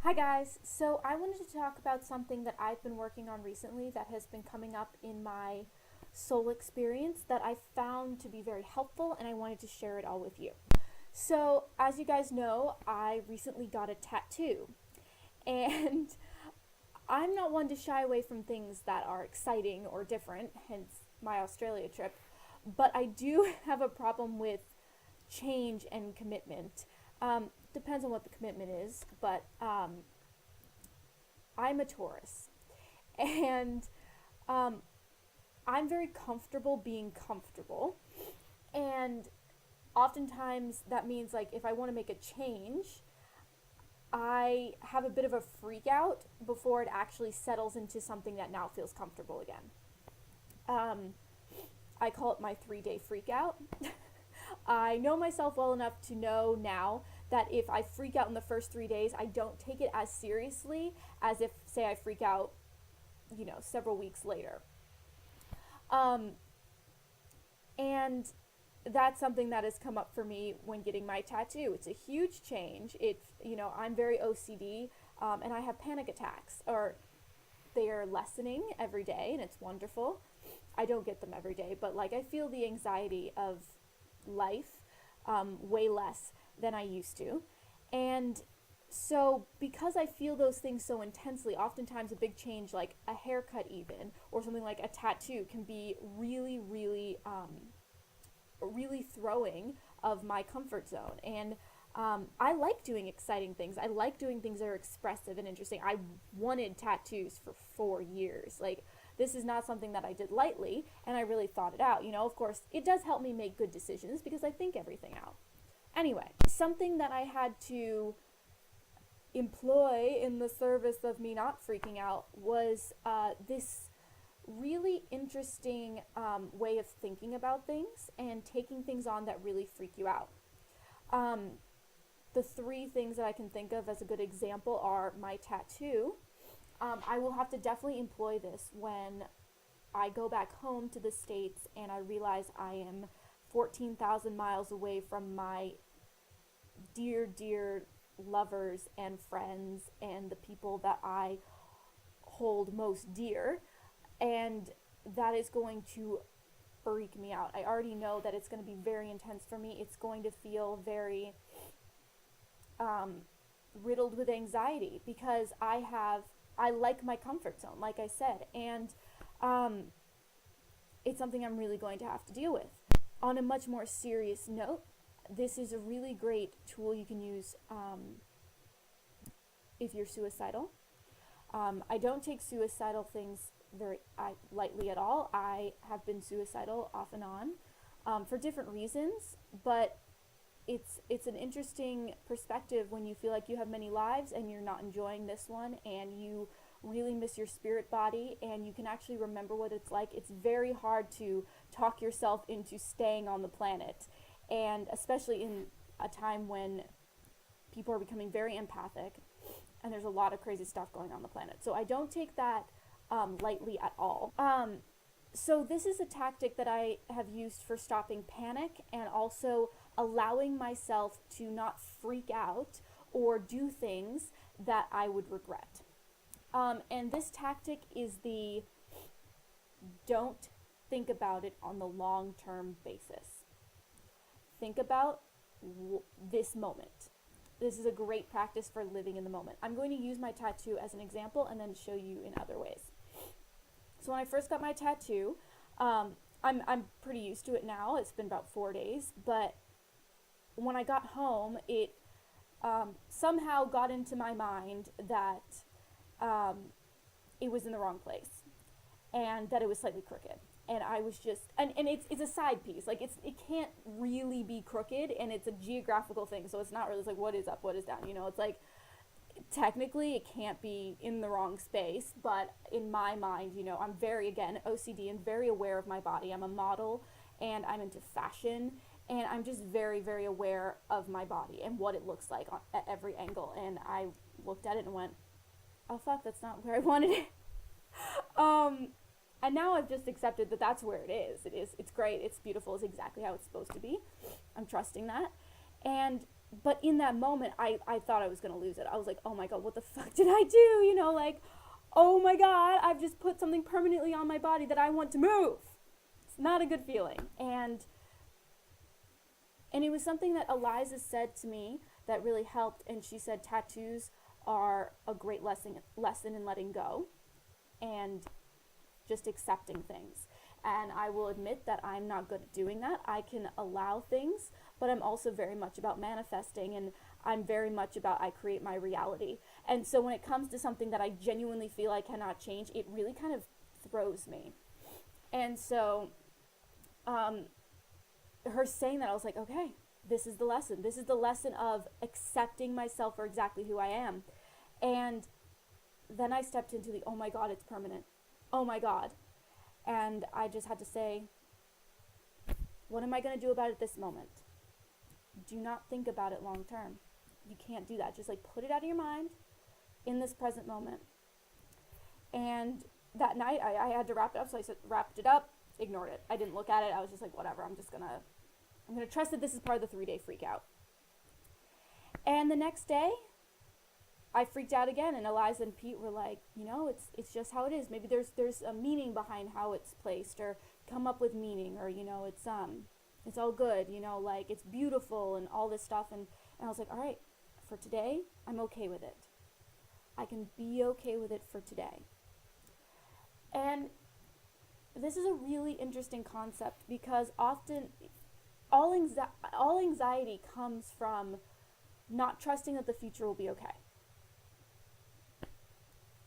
Hi guys, so I wanted to talk about something that I've been working on recently that has been coming up in my soul experience that I found to be very helpful, and I wanted to share it all with you. So, as you guys know, I recently got a tattoo, and I'm not one to shy away from things that are exciting or different, hence my Australia trip, but I do have a problem with change and commitment. Depends on what the commitment is, but I'm a Taurus, and um, I'm very comfortable being comfortable, and oftentimes that means like if I want to make a change, I have a bit of a freak out before it actually settles into something that now feels comfortable again. Um, I call it my 3 day freak out. I know myself well enough to know now that if I freak out in the first 3 days, I don't take it as seriously as if, say, I freak out, several weeks later. Um, and that's something that has come up for me when getting my tattoo. It's a huge change. I'm very OCD, and I have panic attacks, or they are lessening every day, and it's wonderful. I don't get them every day, but like I feel the anxiety of life way less than I used to. And so, because I feel those things so intensely, oftentimes a big change, like a haircut, even, or something like a tattoo, can be really, really, really throwing of my comfort zone. And I like doing exciting things. I like doing things that are expressive and interesting. I wanted tattoos for 4 years. Like, this is not something that I did lightly, and I really thought it out. Of course, it does help me make good decisions because I think everything out. Anyway, something that I had to employ in the service of me not freaking out was this really interesting way of thinking about things and taking things on that really freak you out. Um, the three things that I can think of as a good example are my tattoo. I will have to definitely employ this when I go back home to the States and I realize I am 14,000 miles away from my dear, dear lovers and friends and the people that I hold most dear. And that is going to freak me out. I already know that it's going to be very intense for me. It's going to feel very riddled with anxiety because I like my comfort zone, like I said, and it's something I'm really going to have to deal with. On a much more serious note, this is a really great tool you can use if you're suicidal. I don't take suicidal things very lightly at all. I have been suicidal off and on for different reasons, but it's an interesting perspective when you feel like you have many lives and you're not enjoying this one and you really miss your spirit body and you can actually remember what it's like. It's very hard to talk yourself into staying on the planet, and especially in a time when people are becoming very empathic and there's a lot of crazy stuff going on the planet. So I don't take that lightly at all. So this is a tactic that I have used for stopping panic and also allowing myself to not freak out or do things that I would regret. And this tactic is the don't think about it on the long-term basis. Think about this moment. This is a great practice for living in the moment. I'm going to use my tattoo as an example and then show you in other ways. So when I first got my tattoo, I'm pretty used to it now. It's been about 4 days, but when I got home, it somehow got into my mind that it was in the wrong place and that it was slightly crooked. And I was just, and it's a side piece. Like it can't really be crooked, and it's a geographical thing. So it's not really, it's like what is up, what is down. It's like technically it can't be in the wrong space, but in my mind, I'm very, again, OCD and very aware of my body. I'm a model and I'm into fashion, and I'm just very, very aware of my body and what it looks like at every angle. And I looked at it and went, oh fuck, that's not where I wanted it. And now I've just accepted that that's where it is. It's great, it's beautiful, it's exactly how it's supposed to be. I'm trusting that. And But in that moment, I thought I was going to lose it. I was like, oh my God, what the fuck did I do? You know, like, oh my God, I've just put something permanently on my body that I want to move. It's not a good feeling. And it was something that Eliza said to me that really helped. And she said tattoos are a great lesson in letting go and just accepting things. And I will admit that I'm not good at doing that. I can allow things, but I'm also very much about manifesting, and I'm very much about I create my reality. And so when it comes to something that I genuinely feel I cannot change, it really kind of throws me. And so her saying that, I was like, okay, this is the lesson. This is the lesson of accepting myself for exactly who I am. And then I stepped into the, oh my God, it's permanent. Oh my God. And I just had to say, what am I going to do about it this moment? Do not think about it long term. You can't do that. Just like put it out of your mind in this present moment. And that night I had to wrap it up. So I wrapped it up, ignored it. I didn't look at it. I was just like, whatever. I'm going to trust that this is part of the 3-day freak out. And the next day, I freaked out again, and Eliza and Pete were like, you know, it's just how it is. Maybe there's a meaning behind how it's placed, or come up with meaning, or, you know, it's all good, you know, like it's beautiful and all this stuff. And I was like, all right, for today, I'm okay with it. I can be okay with it for today. And this is a really interesting concept, because often all anxiety comes from not trusting that the future will be okay.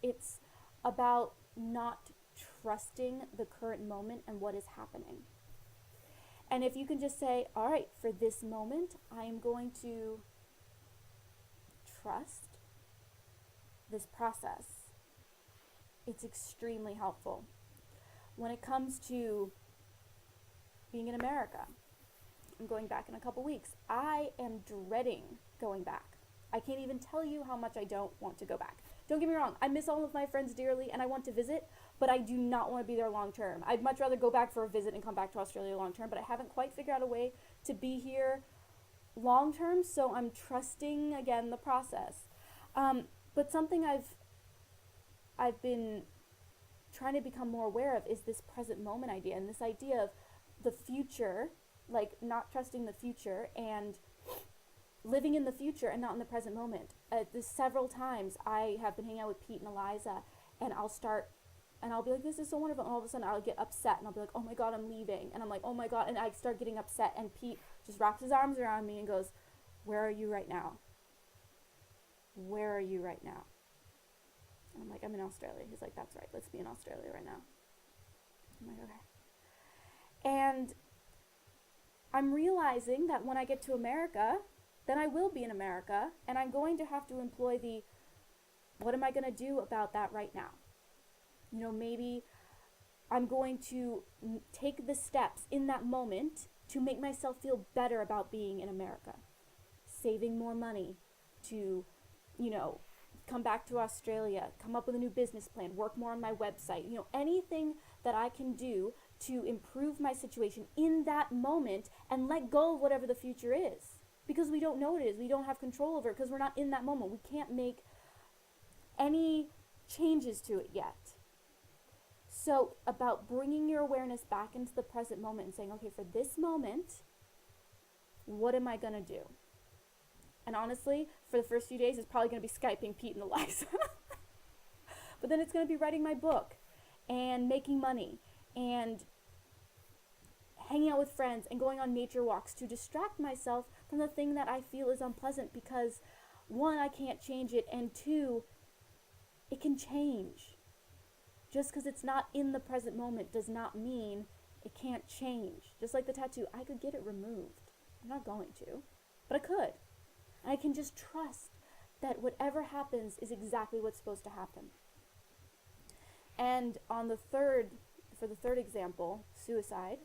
It's about not trusting the current moment and what is happening. And if you can just say, all right, for this moment, I am going to trust this process, it's extremely helpful. When it comes to being in America, I'm going back in a couple weeks. I am dreading going back. I can't even tell you how much I don't want to go back. Don't get me wrong, I miss all of my friends dearly and I want to visit, but I do not want to be there long term. I'd much rather go back for a visit and come back to Australia long term, but I haven't quite figured out a way to be here long term, so I'm trusting, again, the process. But something I've been trying to become more aware of is this present moment idea, and this idea of the future, like not trusting the future and living in the future and not in the present moment. This several times I have been hanging out with Pete and Eliza, and I'll be like, this is so wonderful, and all of a sudden I'll get upset, and I'll be like, oh my God, I'm leaving, and I'm like, oh my God, and I start getting upset, and Pete just wraps his arms around me and goes, where are you right now? Where are you right now? And I'm like, I'm in Australia. He's like, that's right, let's be in Australia right now. I'm like, okay. And I'm realizing that when I get to America, then I will be in America, and I'm going to have to employ the, what am I going to do about that right now? You know, maybe I'm going to take the steps in that moment to make myself feel better about being in America. Saving more money to, you know, come back to Australia, come up with a new business plan, work more on my website, you know, anything that I can do to improve my situation in that moment and let go of whatever the future is. Because we don't know what it is. We don't have control over it because we're not in that moment. We can't make any changes to it yet. So about bringing your awareness back into the present moment and saying, okay, for this moment, what am I going to do? And honestly, for the first few days, it's probably going to be Skyping Pete and Eliza. But then it's going to be writing my book and making money and hanging out with friends and going on nature walks to distract myself from the thing that I feel is unpleasant, because one, I can't change it, and two, it can change. Just because it's not in the present moment does not mean it can't change. Just like the tattoo, I could get it removed. I'm not going to, but I could. And I can just trust that whatever happens is exactly what's supposed to happen. And for the third example, suicide,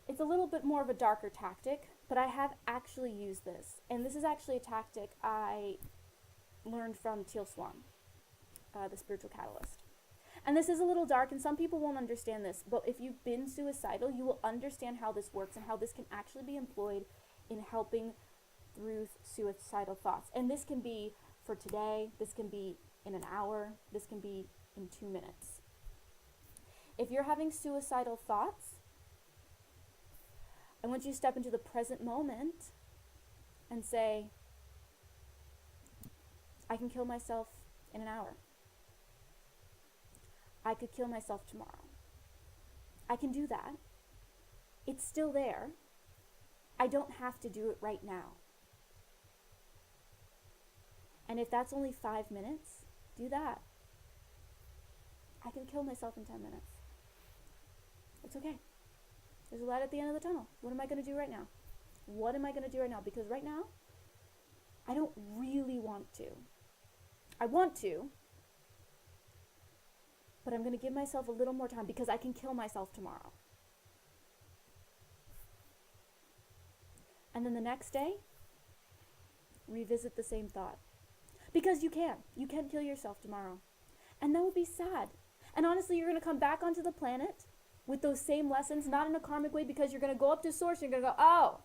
it's a little bit more of a darker tactic, but I have actually used this. And this is actually a tactic I learned from Teal Swan, the spiritual catalyst. And this is a little dark, and some people won't understand this, but if you've been suicidal, you will understand how this works and how this can actually be employed in helping through suicidal thoughts. And this can be for today, this can be in an hour, this can be in 2 minutes. If you're having suicidal thoughts, I want you to step into the present moment and say, I can kill myself in an hour. I could kill myself tomorrow. I can do that. It's still there. I don't have to do it right now. And if that's only 5 minutes, do that. I can kill myself in 10 minutes. It's okay. There's a light at the end of the tunnel. What am I going to do right now? What am I going to do right now? Because right now, I don't really want to. I want to, but I'm going to give myself a little more time because I can kill myself tomorrow. And then the next day, revisit the same thought. Because you can. You can kill yourself tomorrow. And that would be sad. And honestly, you're going to come back onto the planet with those same lessons, not in a karmic way, because you're going to go up to source and you're going to go, oh,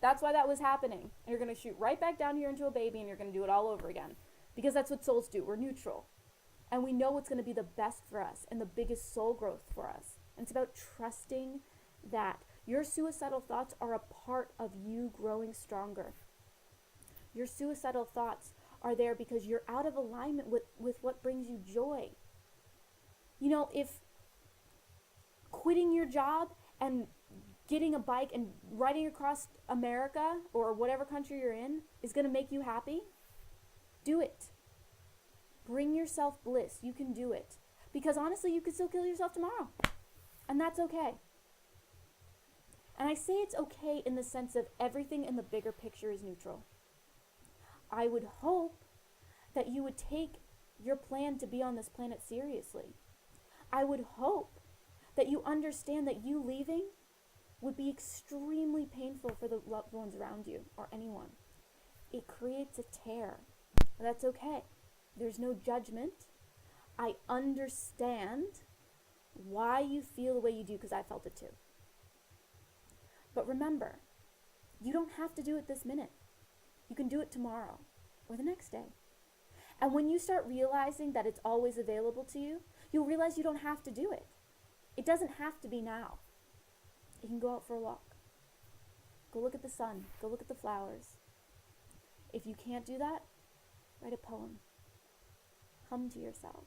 that's why that was happening. And you're going to shoot right back down here into a baby and you're going to do it all over again. Because that's what souls do. We're neutral. And we know what's going to be the best for us and the biggest soul growth for us. And it's about trusting that your suicidal thoughts are a part of you growing stronger. Your suicidal thoughts are there because you're out of alignment with what brings you joy. You know, if quitting your job and getting a bike and riding across America or whatever country you're in is going to make you happy, do it. Bring yourself bliss. You can do it. Because honestly, you could still kill yourself tomorrow. And that's okay. And I say it's okay in the sense of everything in the bigger picture is neutral. I would hope that you would take your plan to be on this planet seriously. I would hope that you understand that you leaving would be extremely painful for the loved ones around you or anyone. It creates a tear. That's okay. There's no judgment. I understand why you feel the way you do because I felt it too. But remember, you don't have to do it this minute. You can do it tomorrow or the next day. And when you start realizing that it's always available to you, you'll realize you don't have to do it. It doesn't have to be now. You can go out for a walk. Go look at the sun. Go look at the flowers. If you can't do that, write a poem. Hum to yourself.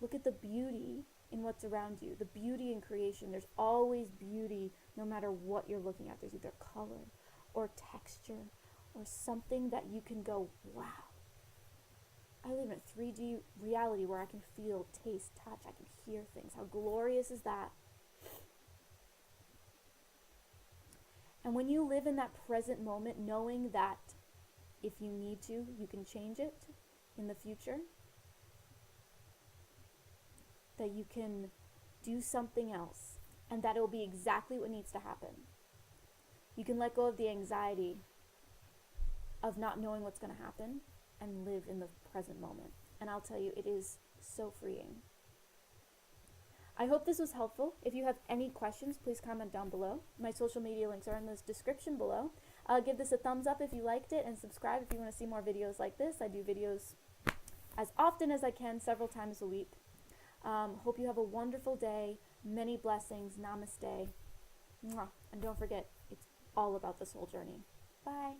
Look at the beauty in what's around you, the beauty in creation. There's always beauty no matter what you're looking at. There's either color or texture or something that you can go, wow. I live in a 3D reality where I can feel, taste, touch, I can hear things. How glorious is that? And when you live in that present moment, knowing that if you need to, you can change it in the future, that you can do something else, and that it will be exactly what needs to happen. You can let go of the anxiety of not knowing what's going to happen and live in the present moment. And I'll tell you, it is so freeing. I hope this was helpful. If you have any questions, please comment down below. My social media links are in the description below. Give this a thumbs up if you liked it, and subscribe if you want to see more videos like this. I do videos as often as I can, several times a week. Hope you have a wonderful day. Many blessings. Namaste. Mwah. And don't forget, it's all about the soul journey. Bye.